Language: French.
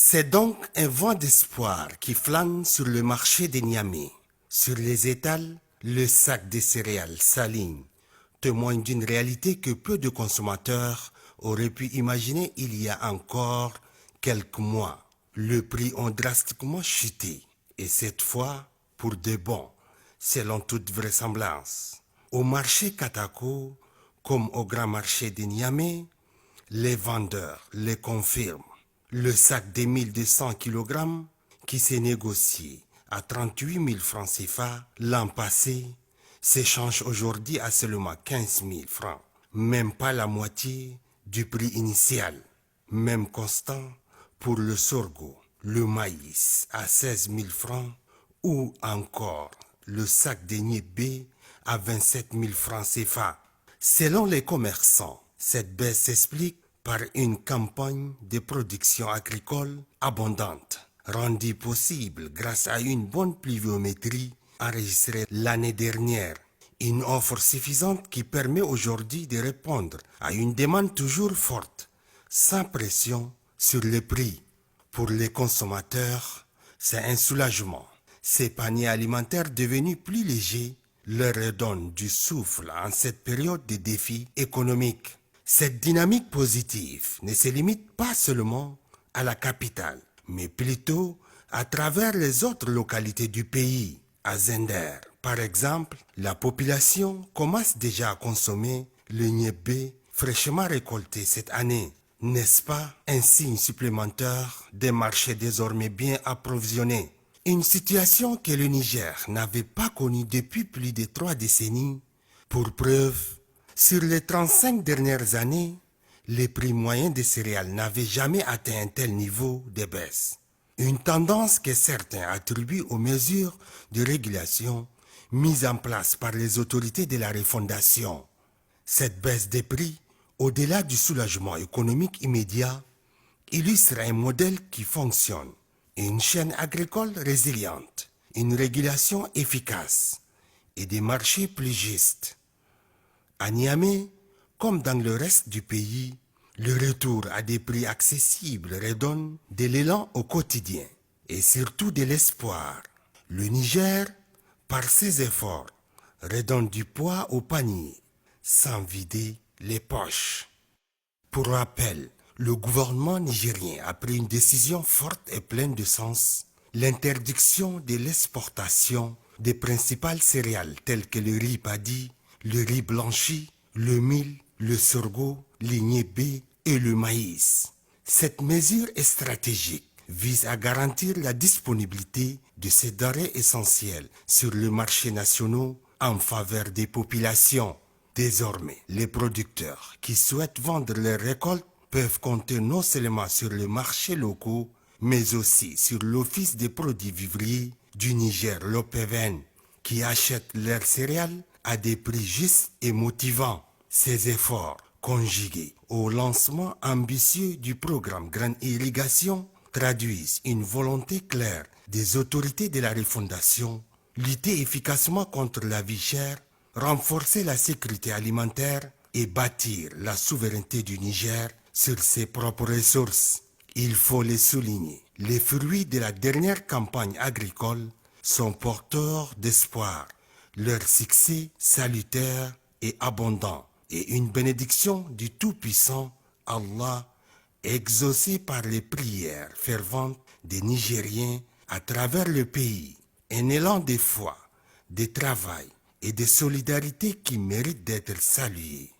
C'est donc un vent d'espoir qui flâne sur le marché des Niamey. Sur les étals, le sac de céréales Saline témoigne d'une réalité que peu de consommateurs auraient pu imaginer il y a encore quelques mois. Les prix ont drastiquement chuté, et cette fois, pour de bon, selon toute vraisemblance. Au marché Katako, comme au grand marché de Niamey, les vendeurs les confirment. Le sac de 1200 kg qui s'est négocié à 38 000 francs CFA l'an passé s'échange aujourd'hui à seulement 15 000 francs. Même pas la moitié du prix initial. Même constant pour le sorgho, le maïs à 16 000 francs ou encore le sac de niébé à 27 000 francs CFA. Selon les commerçants, cette baisse s'explique par une campagne de production agricole abondante, rendue possible grâce à une bonne pluviométrie enregistrée l'année dernière. Une offre suffisante qui permet aujourd'hui de répondre à une demande toujours forte, sans pression sur les prix. Pour les consommateurs, c'est un soulagement. Ces paniers alimentaires devenus plus légers leur redonnent du souffle en cette période de défis économiques. Cette dynamique positive ne se limite pas seulement à la capitale, mais plutôt à travers les autres localités du pays. À Zender, par exemple, la population commence déjà à consommer le niébé fraîchement récolté cette année. N'est-ce pas un signe supplémentaire des marchés désormais bien approvisionnés? Une situation que le Niger n'avait pas connue depuis plus de 3 décennies. Pour preuve, sur les 35 dernières années, les prix moyens des céréales n'avaient jamais atteint un tel niveau de baisse. Une tendance que certains attribuent aux mesures de régulation mises en place par les autorités de la refondation. Cette baisse des prix, au-delà du soulagement économique immédiat, illustre un modèle qui fonctionne. Une chaîne agricole résiliente, une régulation efficace et des marchés plus justes. À Niamey, comme dans le reste du pays, le retour à des prix accessibles redonne de l'élan au quotidien et surtout de l'espoir. Le Niger, par ses efforts, redonne du poids au panier sans vider les poches. Pour rappel, le gouvernement nigérien a pris une décision forte et pleine de sens, l'interdiction de l'exportation des principales céréales telles que le riz paddy, le riz blanchi, le mil, le sorgho, l'ignébé et le maïs. Cette mesure est stratégique, vise à garantir la disponibilité de ces denrées essentielles sur le marché national en faveur des populations. Désormais, les producteurs qui souhaitent vendre leurs récoltes peuvent compter non seulement sur les marchés locaux, mais aussi sur l'Office des produits vivriers du Niger, l'OPVN, qui achète leurs céréales à des prix justes et motivants. Ces efforts, conjugués au lancement ambitieux du programme Grande Irrigation, traduisent une volonté claire des autorités de la refondation, lutter efficacement contre la vie chère, renforcer la sécurité alimentaire et bâtir la souveraineté du Niger sur ses propres ressources. Il faut les souligner. Les fruits de la dernière campagne agricole sont porteurs d'espoir. Leur succès salutaire et abondant est une bénédiction du Tout-Puissant Allah, exaucée par les prières ferventes des Nigériens à travers le pays. Un élan de foi, de travail et de solidarité qui mérite d'être salué.